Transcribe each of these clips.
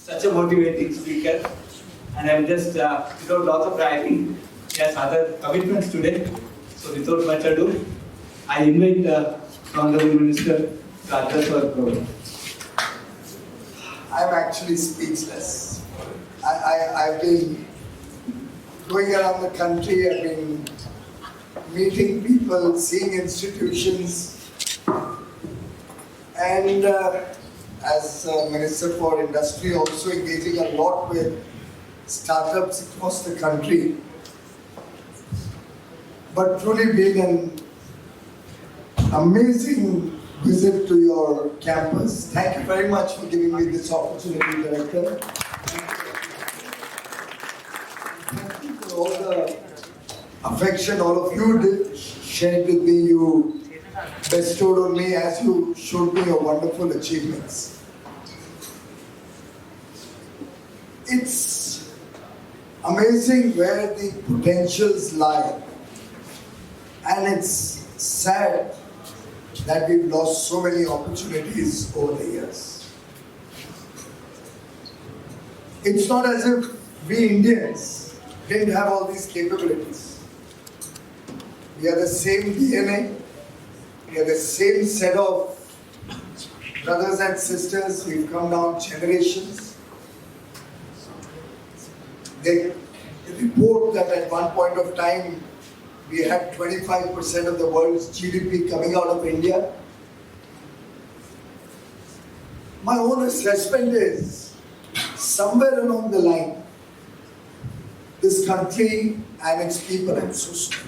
such a motivating speaker. And I'm just, without lots of writing, he has other commitments today. So without much ado, I invite the Honorable Minister to address our program. I'm actually speechless. I've been going around the country, I've been meeting people, seeing institutions, and as Minister for Industry, also engaging a lot with startups across the country. But truly being an amazing visit to your campus. Thank you very much for giving me this opportunity, Director. Thank you for all the affection all of you did shared with me, you bestowed on me as you showed me your wonderful achievements. It's amazing where the potentials lie, and it's sad that we've lost so many opportunities over the years. It's not as if we Indians didn't have all these capabilities. We are the same DNA, we are the same set of brothers and sisters, we've come down generations. They report that at one point of time, we had 25% of the world's GDP coming out of India. My own assessment is, somewhere along the line, this country and its people, I'm so sorry,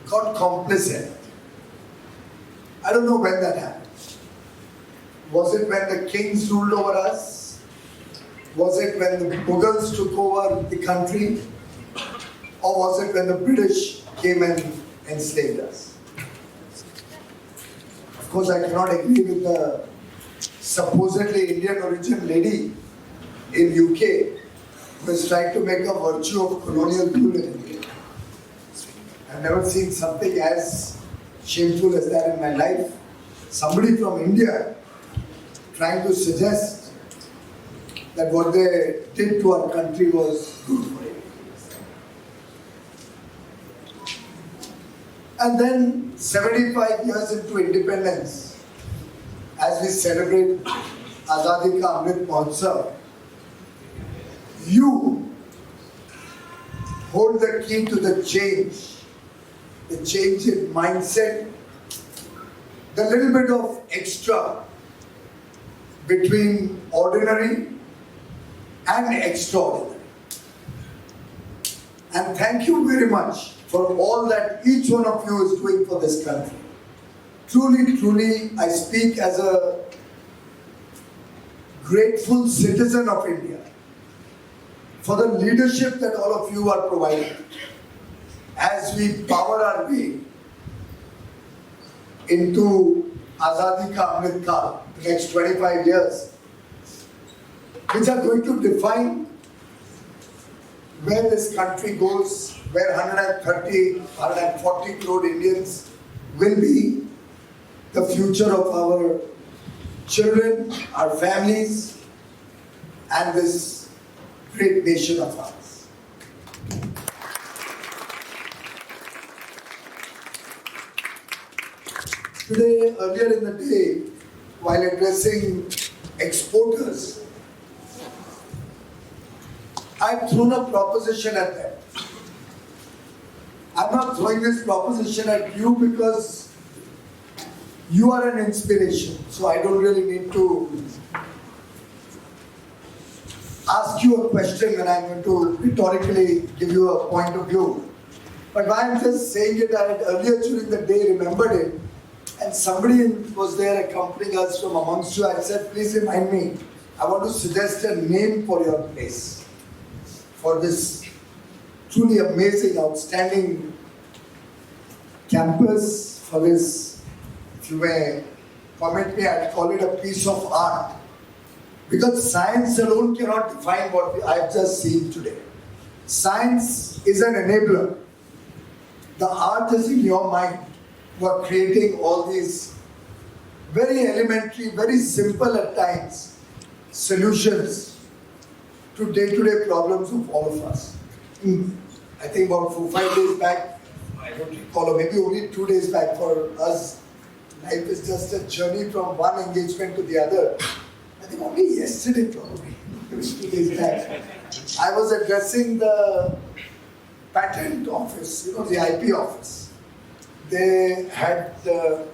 got complicit. I don't know when that happened. Was it when the kings ruled over us? Was it when the Mughals took over the country? Or was it when the British came and enslaved us? Of course, I cannot agree with the supposedly Indian origin lady in UK who is trying to make a virtue of colonial rule in India. I've never seen something as shameful as that in my life. Somebody from India trying to suggest that what they did to our country was good for it. And then 75 years into independence, as we celebrate Azadi Ka Amrit Mahotsav, you hold the key to the change in mindset, the little bit of extra between ordinary and extraordinary. And thank you very much for all that each one of you is doing for this country. Truly, truly, I speak as a grateful citizen of India for the leadership that all of you are providing as we power our way into Azadi Ka Amrit Kaal, the next 25 years, which are going to define where this country goes, where 130, 140 crore Indians will be, the future of our children, our families, and this great nation of ours. Today, earlier in the day, while addressing exporters, I've thrown a proposition at them. I'm not throwing this proposition at you because you are an inspiration. So I don't really need to ask you a question when I'm going to rhetorically give you a point of view. But why I'm just saying it, I had earlier during the day remembered it, and somebody was there accompanying us from amongst you. I said, please remind me, I want to suggest a name for your place, for this truly amazing, outstanding campus, for this, if you may permit me, I'd call it a piece of art. Because science alone cannot define what I've just seen today. Science is an enabler. The art is in your mind. You are creating all these very elementary, very simple at times, solutions to day-to-day problems of all of us. I think about 4-5 days back, I don't recall, or maybe only 2 days back for us, life is just a journey from one engagement to the other. I think only yesterday probably, 2 days back, I was addressing the patent office, the IP office. They had their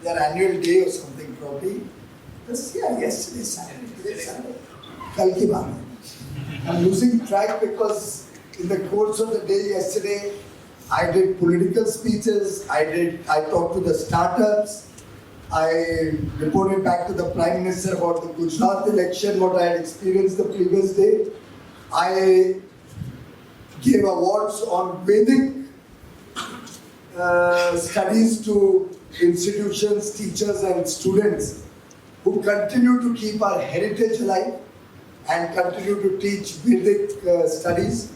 annual day or something probably. Yesterday, Saturday, today Sunday. Kal ki baat hai. I'm losing track because in the course of the day yesterday, I did political speeches, I talked to the startups, I reported back to the Prime Minister about the Gujarat election, what I had experienced the previous day. I gave awards on Vedic studies to institutions, teachers and students who continue to keep our heritage alive and continue to teach Vedic studies.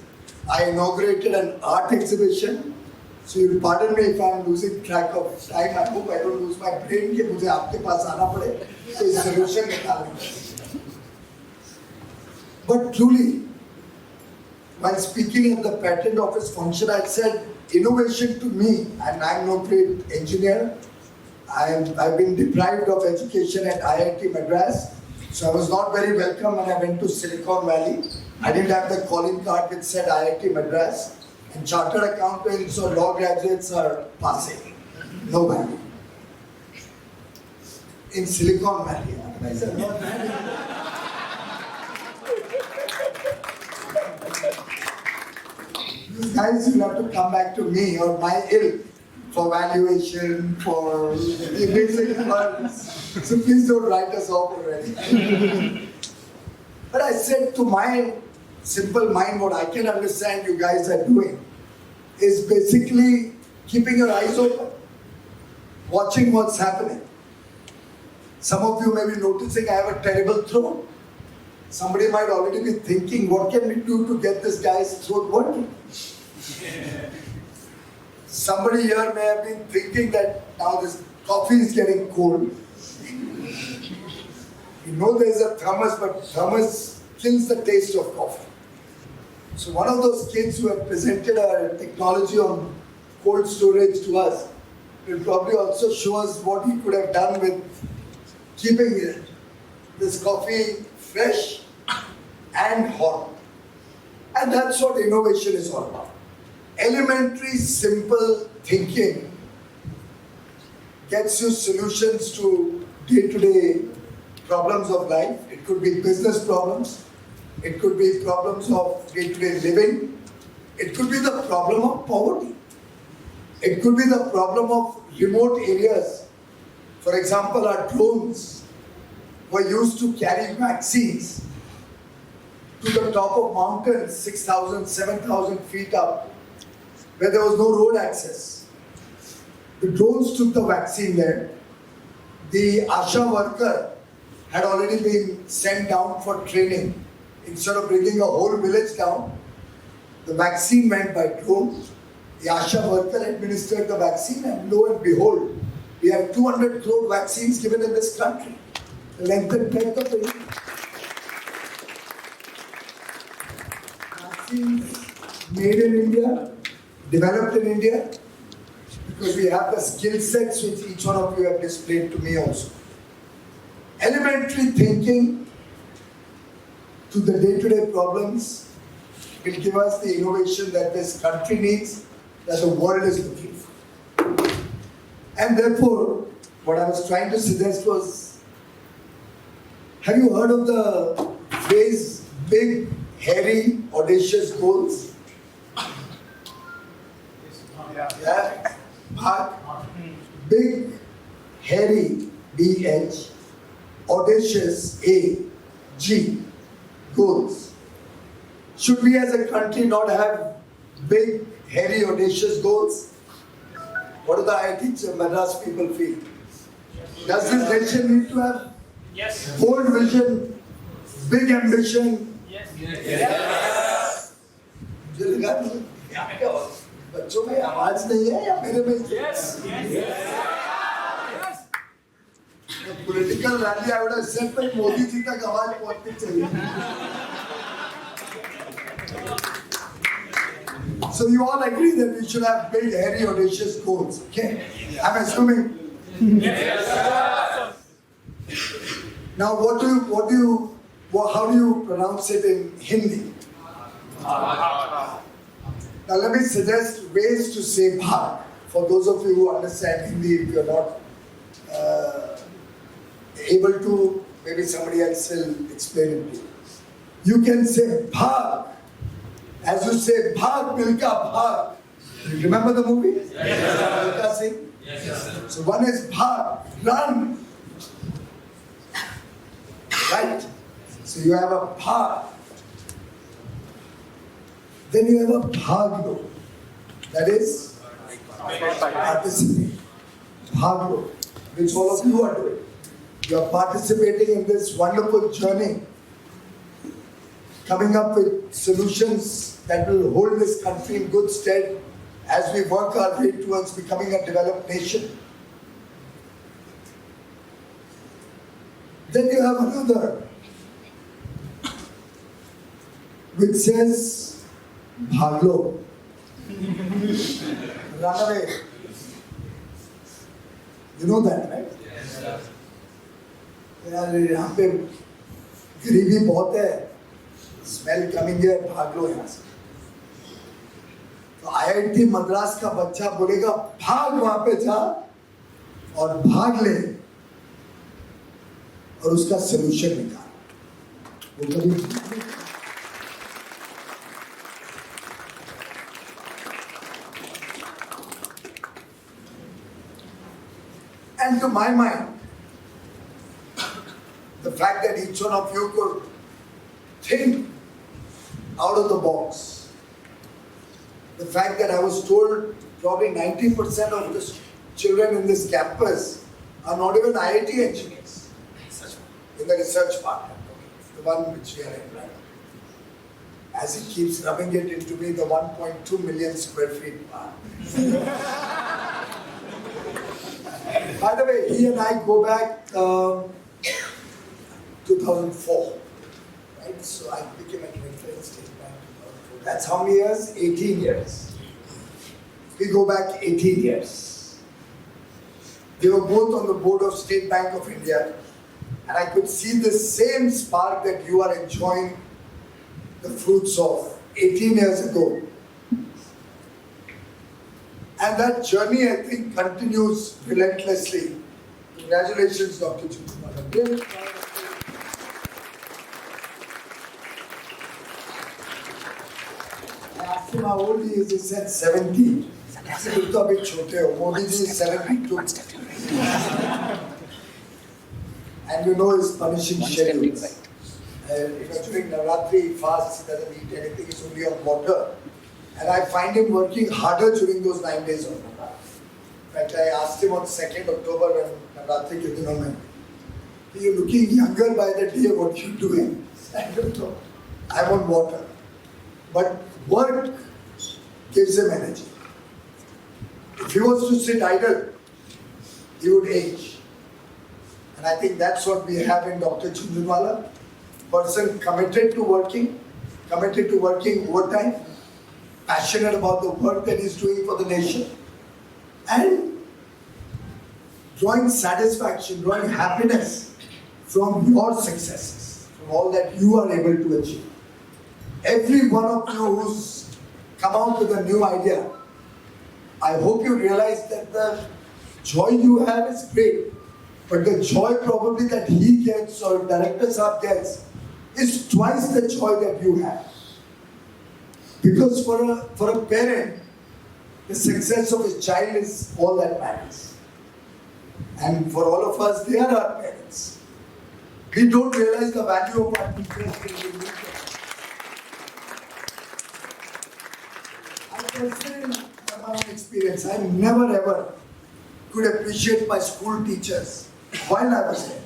I inaugurated an art exhibition. So you'll pardon me if I'm losing track of time. I hope I don't lose my brain कि मुझे आपके पास आना पड़े कोई solution निकालने. But truly, while speaking at the patent office function, I said innovation to me, and I'm no great engineer. I've been deprived of education at IIT Madras, so I was not very welcome when I went to Silicon Valley. I didn't have the calling card which said IIT Madras, and chartered accountants or law graduates are passing. No value. In Silicon Valley, otherwise I'm not value. You guys will have to come back to me or my ilk for valuation, for basic funds. So please don't write us off already. But I said to my simple mind, what I can understand you guys are doing is basically keeping your eyes open, watching what's happening. Some of you may be noticing I have a terrible throat. Somebody might already be thinking, what can we do to get this guy's throat working? Somebody here may have been thinking that now this coffee is getting cold. You know there's a thermos, but thermos kills the taste of coffee. So one of those kids who have presented our technology on cold storage to us will probably also show us what he could have done with keeping this coffee fresh and hot. And that's what innovation is all about. Elementary, simple thinking gets you solutions to day-to-day problems of life. It could be business problems. It could be problems of day-to-day living. It could be the problem of poverty. It could be the problem of remote areas. For example, our drones were used to carry vaccines to the top of mountains, 6,000, 7,000 feet up, where there was no road access. The drones took the vaccine there. The ASHA worker had already been sent down for training. Instead of bringing a whole village down, the vaccine went by drone. The ASHA worker administered the vaccine, and lo and behold, we have 200 crore vaccines given in this country. The length and breadth of India. Vaccines made in India, developed in India, because we have the skill sets which each one of you have displayed to me also. Elementary thinking to the day-to-day problems will give us the innovation that this country needs, that the world is looking for. And therefore, what I was trying to suggest was, have you heard of the phrase big, hairy, audacious goals? Yeah. Mark. Big, hairy, B-H, audacious, A-G, goals. Should we as a country not have big, hairy, audacious goals? What do the IIT Madras people feel? Does this nation need to have bold vision, big ambition? Yes. मुझे लगा बच्चों में आवाज नहीं है या मेरे में? The political rally, I would have said, but Modi ji tak आवाज पहुंचनी चाहिए. So you all agree that we should have big, hairy, audacious goals, okay? I'm assuming. Now, how do you pronounce it in Hindi? Now, let me suggest ways to say bhag. For those of you who understand Hindi, if you're not able to, maybe somebody else will explain it to you. You can say bhag. As you say, bhag milka bhag. You remember the movie? Yes. Milka Singh? Yes. So one is bhag, run. Right. So you have a bhag. Then you have a bhagdo. That is participate. Bhagdo, which all of you are doing. You are participating in this wonderful journey, coming up with solutions that will hold this country in good stead as we work our way towards becoming a developed nation. Then you have another, which says, bhaglo, run away. You know that, right? Yes. यार यहाँ पे गरीबी बहुत है, smell coming है, भाग लो यहाँ से. तो IIT मद्रास का बच्चा बोलेगा भाग वहां पे जा और भाग ले और उसका सोल्यूशन निकाल. वो कभी and to my mind, the fact that each one of you could think out of the box, the fact that I was told probably 90% of the children in this campus are not even IIT engineers in the research part, the one which we are in right now. As he keeps rubbing it into me, the 1.2 million square feet part. By the way, he and I go back 2004, right? So I became a director in State Bank 2004. That's how many years? 18 years. We go back 18 years. They were both on the board of State Bank of India, and I could see the same spark that you are enjoying the fruits of 18 years ago. And that journey, I think, continues relentlessly. Congratulations, Dr. Chukkumala. I asked him how old he is. He said 70. I said, "You are a bit छोटे हो. Modi ji is 72." And you know his punishing schedules. During Navratri, he fasts, he doesn't eat anything, he's only on water. And I find him working harder during those 9 days of Navratri. In fact, I asked him on 2nd October when Navratri ke dino mein, "You're looking younger by the day, what are you doing?" I don't know. I'm on water. But work gives him energy. If he was to sit idle, he would age. And I think that's what we have in Dr. Chundunwala. Person committed to working overtime, passionate about the work that he's doing for the nation, and drawing satisfaction, drawing happiness from your successes, from all that you are able to achieve. Every one of you who's come out with a new idea, I hope you realize that the joy you have is great, but the joy probably that he gets or Director Saab gets is twice the joy that you have. Because for a parent, the success of his child is all that matters. And for all of us, they are our parents. We don't realize the value of our teachers. I can say in my own experience, I never ever could appreciate my school teachers while I was there.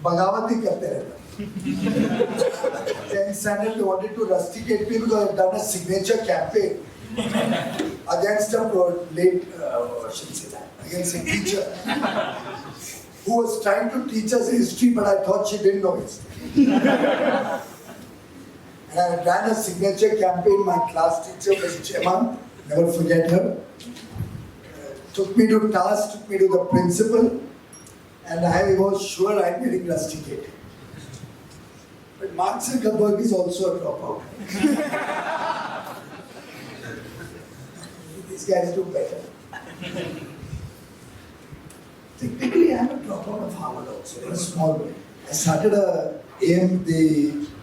Bagawati karte rehta. 10th standard, they wanted to rusticate me because I've done a signature campaign against a against a teacher. who was trying to teach us history, but I thought she didn't know history. And I ran a signature campaign. My class teacher, Ms. Chema, never forget her, took me to task, took me to the principal, and I was sure I'm getting rusticated. But Mark Zuckerberg is also a dropout. These guys do better. Technically, I'm a dropout of Harvard also, in a small way. I started the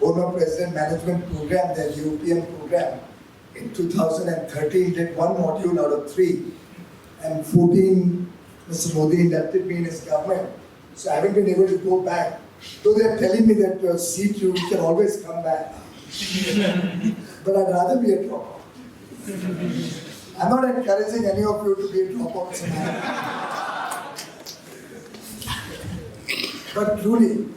Owner President Management Program, the European program, in 2013, did one module out of 3, and 14, Mr. Modi inducted me in his government. So I haven't been able to go back. Though they're telling me that your seat, you can always come back. But I'd rather be a dropout. I'm not encouraging any of you to be dropouts. But truly,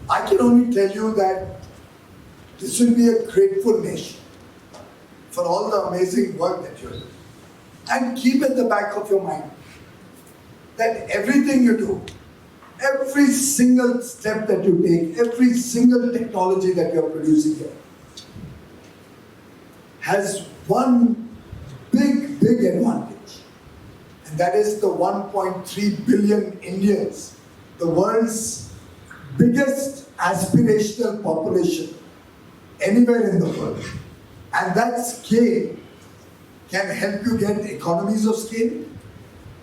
I can only tell you that this will be a grateful nation for all the amazing work that you're doing. And keep at the back of your mind that everything you do, every single step that you take, every single technology that you're producing here, has one big, big advantage. And that is the 1.3 billion Indians, the world's biggest aspirational population anywhere in the world. And that scale can help you get economies of scale,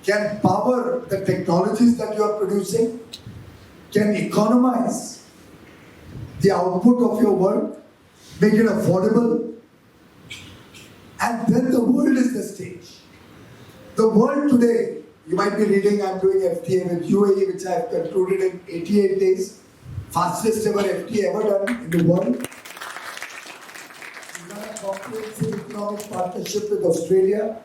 can power the technologies that you are producing, can economize the output of your work, make it affordable, and then the world is the stage. The world today, you might be reading, I'm doing FTA with UAE, which I have concluded in 88 days, fastest ever FTA ever done in the world. We've done a comprehensive economic partnership with Australia.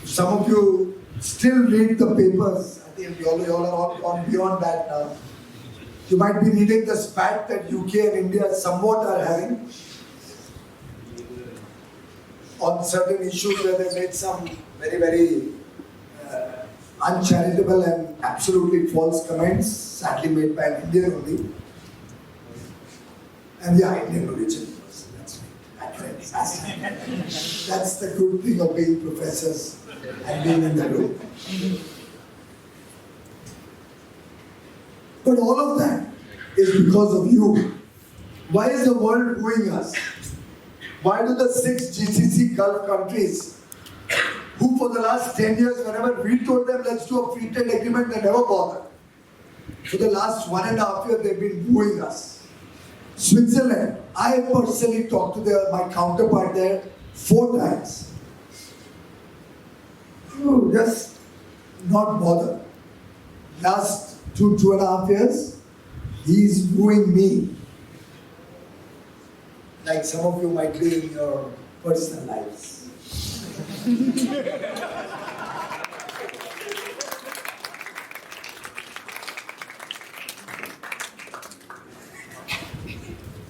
Some of you still read the papers. I think you all are on beyond that now. You might be reading the spat that UK and India somewhat are having on certain issues where they made some very, very uncharitable and absolutely false comments, sadly made by an Indian only. And yeah, Indian origin person, that's right. That's the good thing of being professors and being in the room. But all of that is because of you. Why is the world wooing us? Why do the 6 GCC Gulf countries, who for the last 10 years, whenever we told them let's do a free trade agreement, they never bothered. For the last 1.5 years, they've been wooing us. Switzerland, I personally talked to my counterpart there 4 times. Just not bother. Last 2.5 years, he's wooing me. Like some of you might be in your personal lives.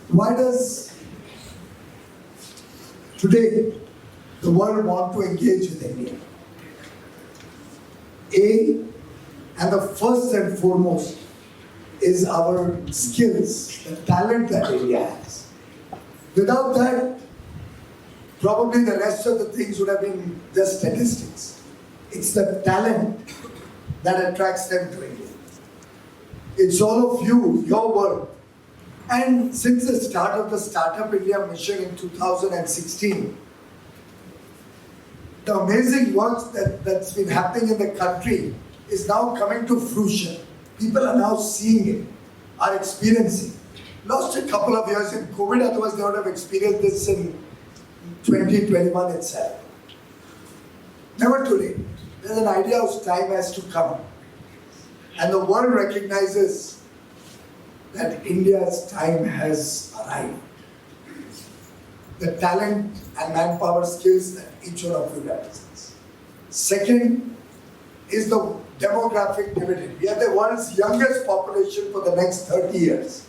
Why does today the world want to engage with India? And the first and foremost is our skills, the talent that India has. Without that, probably the rest of the things would have been just statistics. It's the talent that attracts them to India. It's all of you, your work. And since the start of the Startup India mission in 2016, the amazing work that's been happening in the country is now coming to fruition. People are now seeing it, are experiencing. Lost a couple of years in COVID, otherwise they would have experienced this in 2021 itself. Never too late. There's an idea of time has to come. And the world recognizes that India's time has arrived. The talent and manpower skills that each one of you represents. Second is the demographic dividend. We are the world's youngest population for the next 30 years.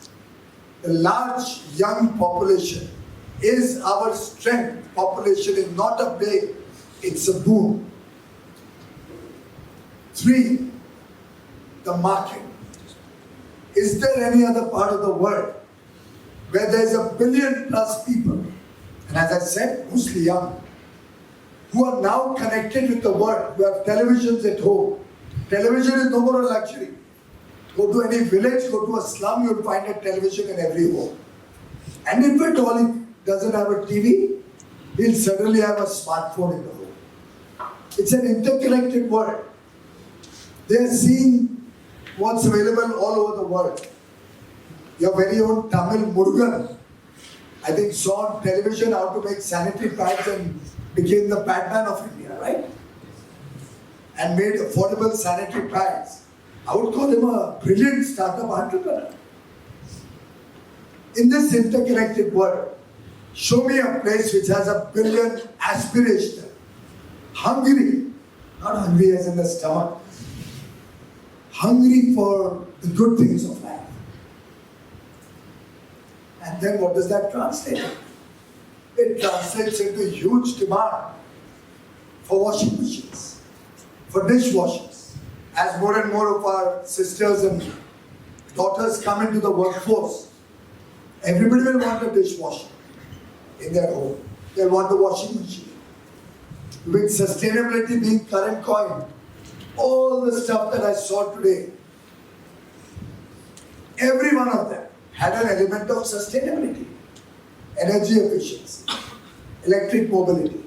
The large young population is our strength. Population is not a big, it's a boom. 3, the market. Is there any other part of the world where there is a billion plus people, and as I said, mostly young, who are now connected with the world, who have televisions at home? Television is no more a luxury. Go to any village, go to a slum, you'll find a television in every home. And if at all he doesn't have a TV, he'll certainly have a smartphone in the home. It's an interconnected world. They're seeing what's available all over the world. Your very own Tamil Murugan, I think, saw on television how to make sanitary pads and became the Batman of India, right? And made affordable sanitary pads. I would call him a brilliant startup entrepreneur. In this interconnected world, show me a place which has a billion aspirational, hungry, not hungry as in the stomach, hungry for the good things of life. And then what does that translate? It translates into huge demand for washing machines, for dishwashers. As more and more of our sisters and daughters come into the workforce, everybody will want a dishwasher in their home. They'll want a washing machine. With sustainability being current coin, all the stuff that I saw today, every one of them had an element of sustainability, energy efficiency, electric mobility.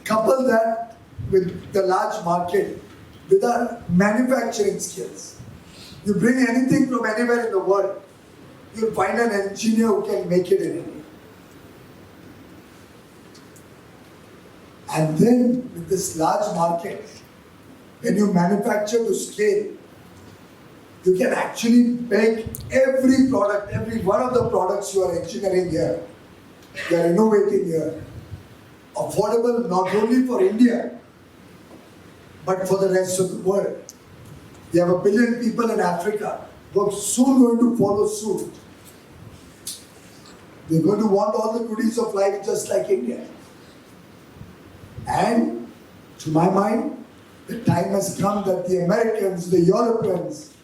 Couple that with the large market, with our manufacturing skills. You bring anything from anywhere in the world, you'll find an engineer who can make it in India. And then with this large market, when you manufacture to scale, you can actually make every product, every one of the products you are engineering here, you are innovating here, affordable not only for India, but for the rest of the world. We have 1 billion people in Africa who are soon going to follow suit. They're going to want all the goodies of life just like India. And to my mind, the time has come that the Americans, the Europeans,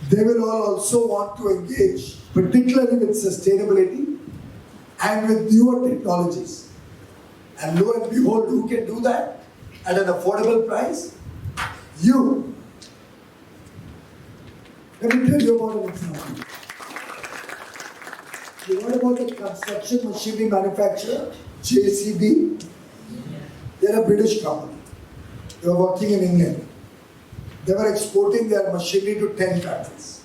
they will all also want to engage, particularly with sustainability and with newer technologies. And lo and behold, who can do that at an affordable price? You. Let me tell you about an example. You heard about the construction machinery manufacturer, JCB? They're a British company. They were working in England. They were exporting their machinery to 10 countries.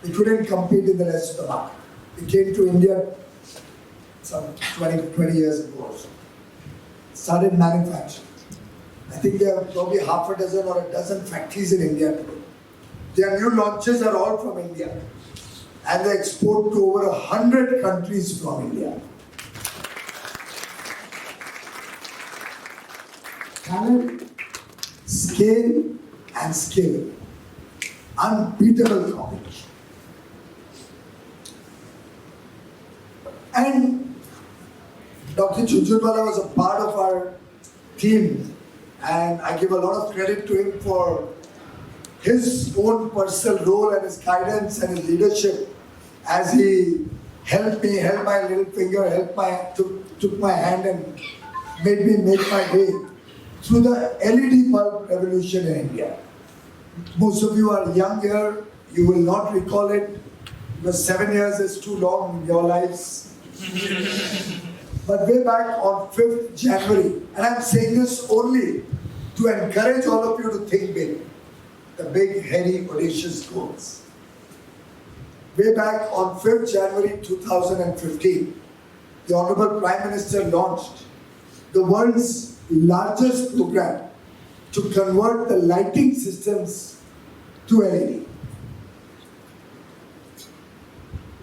They couldn't compete in the rest of the market. They came to India some 20 years ago or so. Started manufacturing. I think they have probably half a dozen or a dozen factories in India today. Their new launches are all from India. And they export to over 100 countries from India. Talent, scale, and skill. Unbeatable combination. And Dr. Chunchunwala was a part of our team, and I give a lot of credit to him for his own personal role and his guidance and his leadership as he helped me, held my little finger, took my hand and made me make my way through the LED bulb revolution in India. Most of you are young here, you will not recall it, because 7 years is too long in your lives. But way back on 5th January, and I'm saying this only to encourage all of you to think big, the big, hairy, audacious goals. Way back on 5th January 2015, the Honorable Prime Minister launched the world's largest program to convert the lighting systems to LED.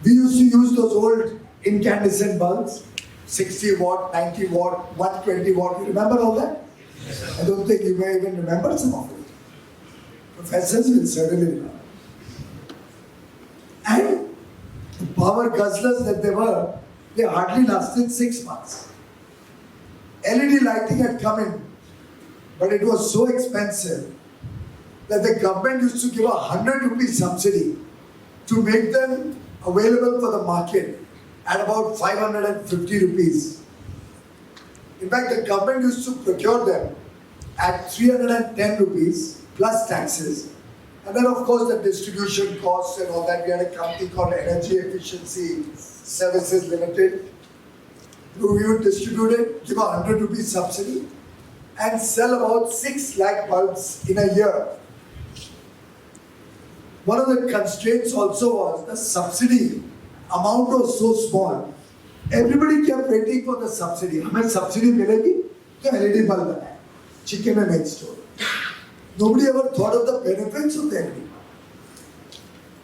We used to use those old incandescent bulbs, 60 watt, 90 watt, 120 watt. You remember all that? Yes, I don't think you may even remember some of it. Professors will certainly remember. And the power guzzlers that they hardly lasted 6 months. LED lighting had come in, but it was so expensive that the government used to give ₹100 subsidy to make them available for the market at about ₹550. In fact, the government used to procure them at ₹310 plus taxes. And then, of course, the distribution costs and all that. We had a company called Energy Efficiency Services Limited. We would distribute it, give ₹100 subsidy, and sell about 6 lakh bulbs in a year. One of the constraints also was the subsidy amount was so small. Everybody kept waiting for the subsidy. हमें subsidy मिलेगी तो LED bulb बनाए, chicken and egg store. Nobody ever thought of the benefits of the LED.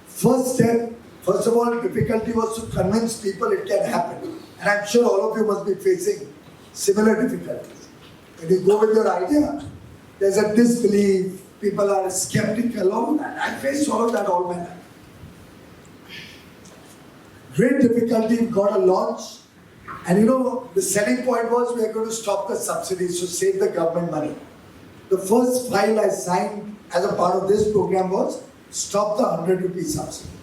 First of all, difficulty was to convince people it can happen. And I'm sure all of you must be facing similar difficulties. When you go with your idea, there's a disbelief, people are skeptical, all of that. I faced all of that all my life. Great difficulty, got a launch. And the selling point was we are going to stop the subsidies to save the government money. The first file I signed as a part of this program was stop the ₹100 subsidy.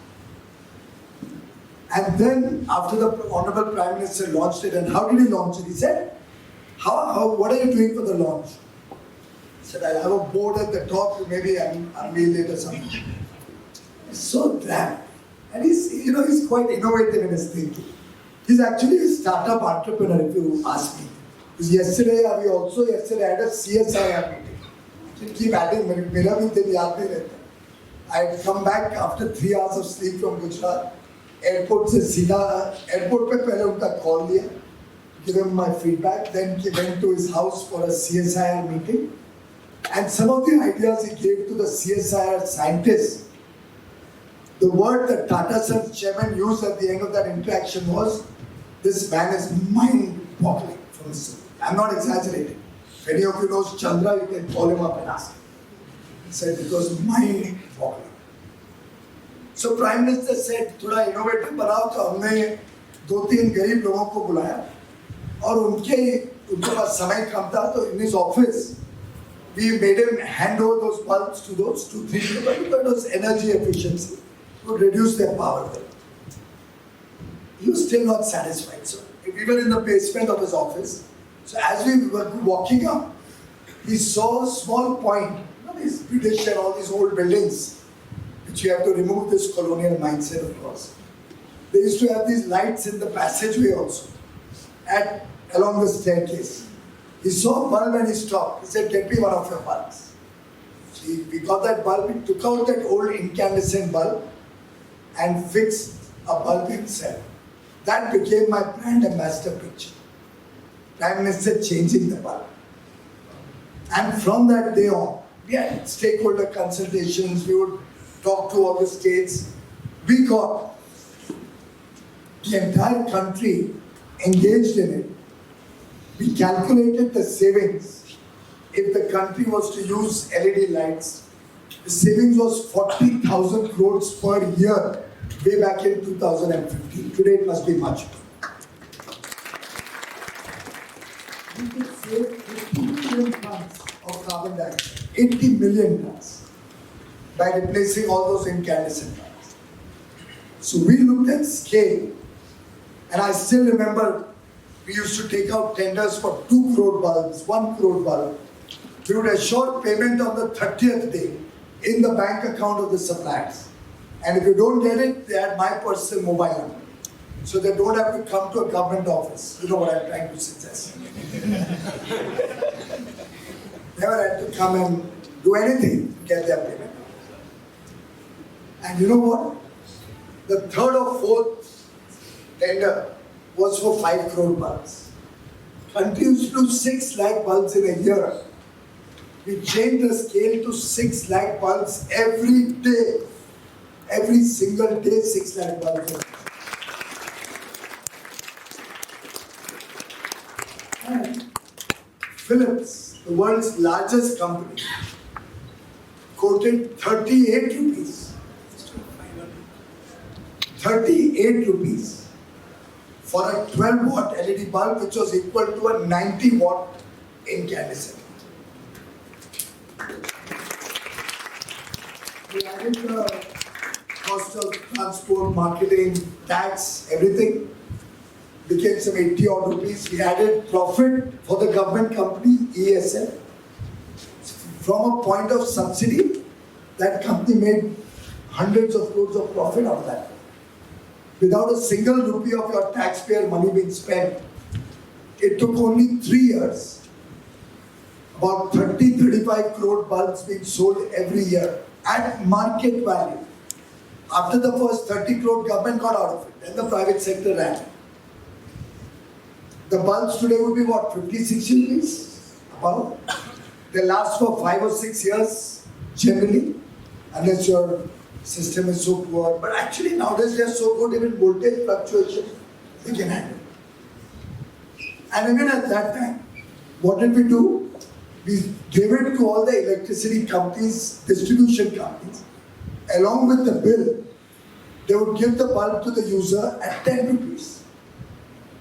And then after the Honorable Prime Minister launched it, and how did he launch it? He said, what are you doing for the launch? He said, I'll have a board at the top, maybe unveil it or something. He's so damn. And he's quite innovative in his thinking. He's actually a startup entrepreneur, if you ask me. Because yesterday I had a CSIR meeting. I keep adding, I had come back after 3 hours of sleep from Gujarat. Airport पे पहले उनका call लिया, give him my feedback. Then he went to his house for a CSIR meeting. And some of the ideas he gave to the CSIR scientists, the word that Tata Sons chairman used at the end of that interaction was, this man is mind-boggling. I'm not exaggerating. If any of you knows Chandra, you can call him up and ask him. He said it was mind-boggling. So Prime Minister said, थोड़ा innovative बनाओ, तो हमने 2-3 गरीब लोगों को बुलाया और उनके पास समय कम था, तो in his office we made him hand over those bulbs to those 2-3 people because it was energy efficiency. It would reduce their power bill. He was still not satisfied. So we were in the basement of his office. So as we were walking up, he saw a small point. These British and all these old buildings, which you have to remove this colonial mindset, of course. They used to have these lights in the passageway also, along the staircase. He saw a bulb and he stopped. He said, get me one of your bulbs. So we got that bulb, we took out that old incandescent bulb and fixed a bulb himself. That became my brand ambassador picture. Prime Minister changing the bulb. And from that day on, we had stakeholder consultations, we would talk to all the states. We got the entire country engaged in it. We calculated the savings. If the country was to use LED lights, the savings was 40,000 crores per year way back in 2015. Today it must be much more. We could save 80 million tons of carbon dioxide. 80 million tons by replacing all those incandescent bulbs. So we looked at scale, and I still remember we used to take out tenders for 2 crore bulbs, 1 crore bulb. We would assure payment on the 30th day in the bank account of the suppliers. And if you don't get it, they had my personal mobile number. So they don't have to come to a government office. You know what I'm trying to suggest. Never had to come and do anything to get their payment. And you know what? The third or fourth tender was for 5 crore bulbs. Country used to do 6 lakh bulbs in a year. We changed the scale to 6 lakh bulbs every day. Every single day, 6 lakh bulbs. And Philips, the world's largest company, quoted 38 rupees. 38 rupees for a 12-watt LED bulb, which was equal to a 90-watt incandescent. We added the cost of transport, marketing, tax, everything. Became some 80 odd rupees. We added profit for the government company, ESL. From a point of subsidy, that company made hundreds of crores of profit out of that. Without a single rupee of your taxpayer money being spent, it took only 3 years. About 35 crore bulbs being sold every year at market value. After the first 30 crore, government got out of it. Then the private sector ran it. The bulbs today would be what, 50, 60 rupees? About. They last for 5 or 6 years, generally, unless your system is so poor. But actually nowadays they are so good, even voltage fluctuation, they can handle. And even at that time, what did we do? We gave it to all the electricity companies, distribution companies. Along with the bill, they would give the bulb to the user at 10 rupees,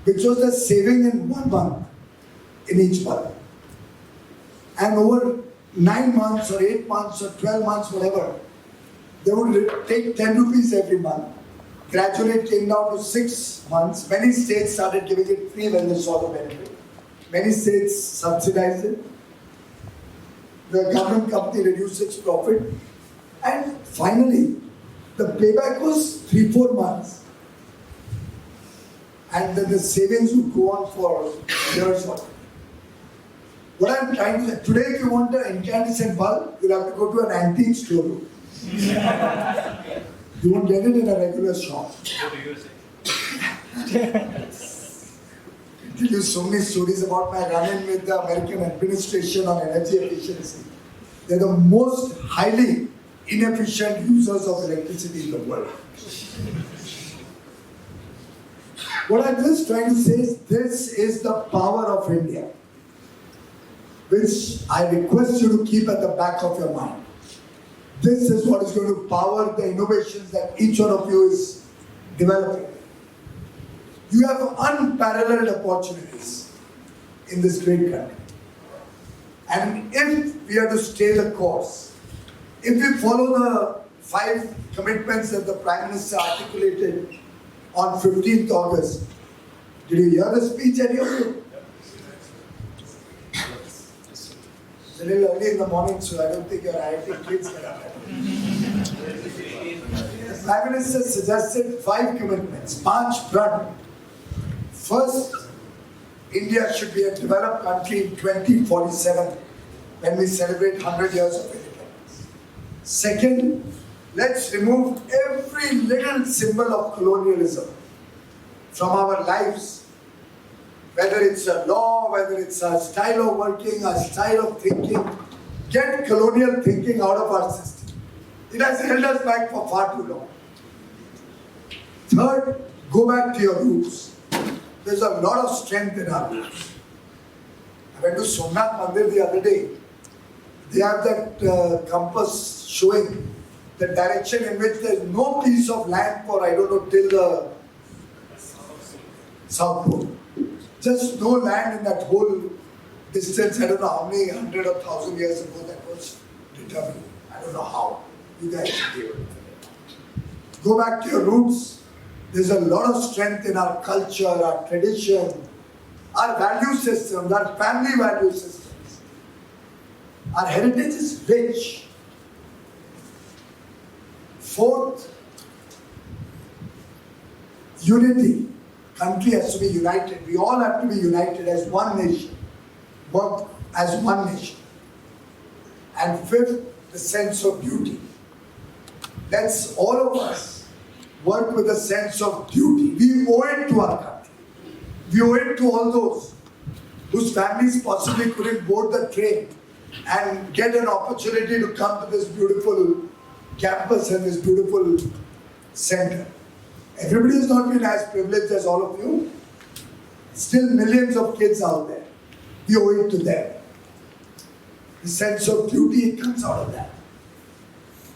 which was the saving in 1 month in each bulb. And over 9 months or 8 months or 12 months, whatever, they would take 10 rupees every month. Gradually it came down to 6 months. Many states started giving it free when they saw the benefit. Many states subsidized it. The government company reduced its profit. And finally, the payback was 3-4 months. And then the savings would go on for years. What I'm trying to say, today if you want an incandescent bulb, you'll have to go to an antique storeroom. You won't get it in a regular shop. I tell you so many stories about my run-in with the American administration on energy efficiency. They're the most highly inefficient users of electricity in the world. What I'm just trying to say is this is the power of India, which I request you to keep at the back of your mind. This is what is going to power the innovations that each one of you is developing. You have unparalleled opportunities in this great country. And if we are to stay the course, if we follow the 5 commitments that the Prime Minister articulated on 15th August, did you hear the speech, any of you? It's a little early in the morning, so I don't think your IIT kids can have that. The Prime Minister suggested 5 commitments, 5 prad. First, India should be a developed country in 2047 when we celebrate 100 years of independence. Second, let's remove every little symbol of colonialism from our lives. Whether it's a law, whether it's a style of working, a style of thinking, get colonial thinking out of our system. It has held us back for far too long. Third, go back to your roots. There's a lot of strength in our roots. I went to Somnath Mandir the other day. They have that compass showing the direction in which there's no piece of land for, I don't know, till the South Pole. Just no land in that whole distance. I don't know how many 100 or 1,000 years ago that was determined. I don't know how. You guys should be able to. Go back to your roots. There's a lot of strength in our culture, our tradition, our value systems, our family value systems. Our heritage is rich. Fourth, unity. Country has to be united. We all have to be united as one nation. Work as one nation. And fifth, the sense of duty. Let's all of us work with a sense of duty. We owe it to our country. We owe it to all those whose families possibly couldn't board the train and get an opportunity to come to this beautiful campus and this beautiful center. Everybody has not been as privileged as all of you. Still millions of kids out there. We owe it to them. The sense of duty, it comes out of that.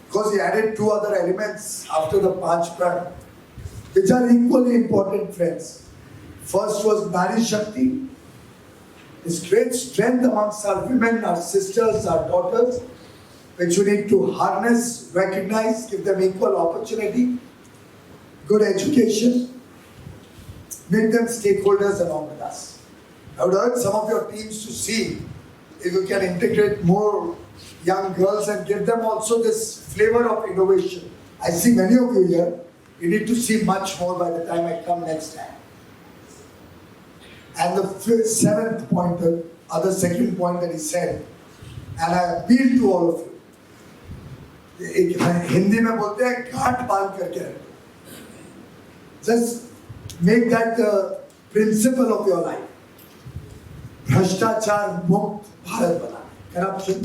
Because he added 2 other elements after the Panch Pran, which are equally important, friends. First was Nari Shakti. This great strength amongst our women, our sisters, our daughters, which we need to harness, recognize, give them equal opportunity, good education, make them stakeholders along with us. I would urge some of your teams to see if you can integrate more young girls and give them also this flavor of innovation. I see many of you here. You need to see much more by the time I come next time. And the seventh point, the other second point that he said, and I appeal to all of you. एक हिंदी में बोलते हैं गांठ बांध करके रखो. Just make that the principle of your life. भ्रष्टाचार मुक्त भारत बना. Corruption.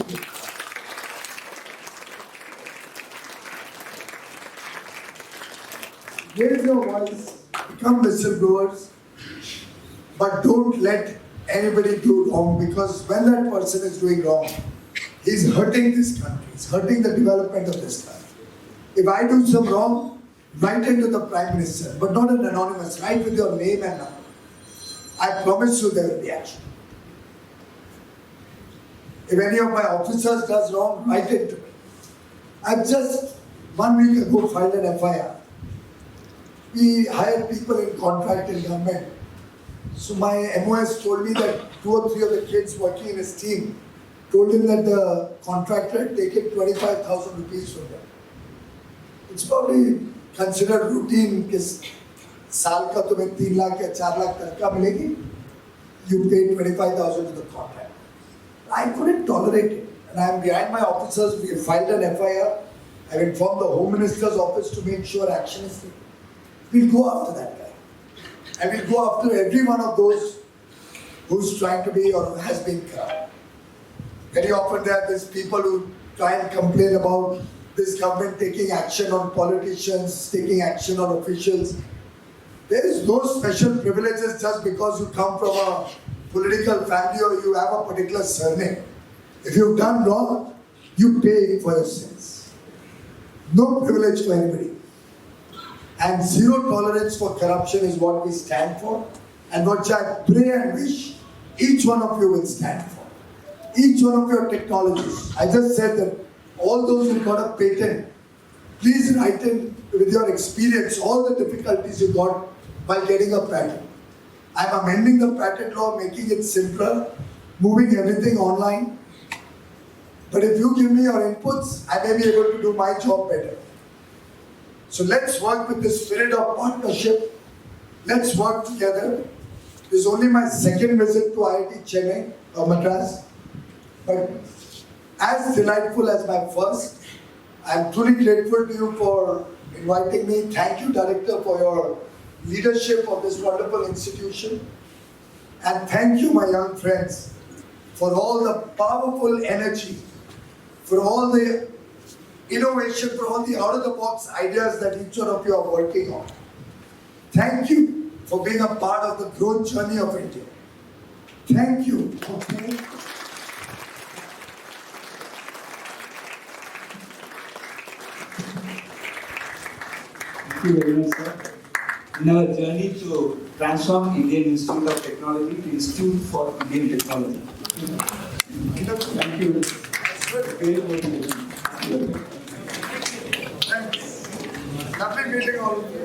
Raise your voice, become whistleblowers, but don't let anybody do wrong, because when that person is doing wrong, he's hurting this country, he's hurting the development of this country. If I do some wrong, write it to the Prime Minister, but not an anonymous, write with your name and number. I promise you there will be action. If any of my officers does wrong, write it to me. I've just 1 week ago filed an FIR. We hire people in contract in government. So my MOS told me that 2 or 3 of the kids working in his team told him that the contractor had taken 25,000 rupees from them. It's probably considered routine कि साल का तुम्हें 3 लाख या 4 लाख तनख्वाह मिलेगी. You pay 25,000 to the contractor. I couldn't tolerate it. And I'm behind my officers. We have filed an FIR. I've informed the Home Minister's office to make sure action is taken. We'll go after that guy. And we'll go after every one of those who's trying to be or has been corrupt. Very often there are these people who try and complain about this government taking action on politicians, taking action on officials. There is no special privileges just because you come from a political family or you have a particular surname. If you've done wrong, you pay for your sins. No privilege for anybody. And zero tolerance for corruption is what we stand for, and what I pray and wish each one of you will stand for. Each one of your technologies. I just said that all those who got a patent, please write in with your experience all the difficulties you got while getting a patent. I'm amending the patent law, making it simpler, moving everything online. But if you give me your inputs, I may be able to do my job better. So let's work with the spirit of partnership. Let's work together. This is only my second visit to IIT Chennai or Madras. But as delightful as my first, I'm truly grateful to you for inviting me. Thank you, Director, for your leadership of this wonderful institution. And thank you, my young friends, for all the powerful energy, for all the innovation, for all the out-of-the-box ideas that each one of you are working on. Thank you for being a part of the growth journey of India. Thank you. Okay. Thank you very much, sir. In our journey to transform Indian Institute of Technology to Institute for Indian Technology. Thank you. Great motivation. Thanks. Lovely meeting all of you.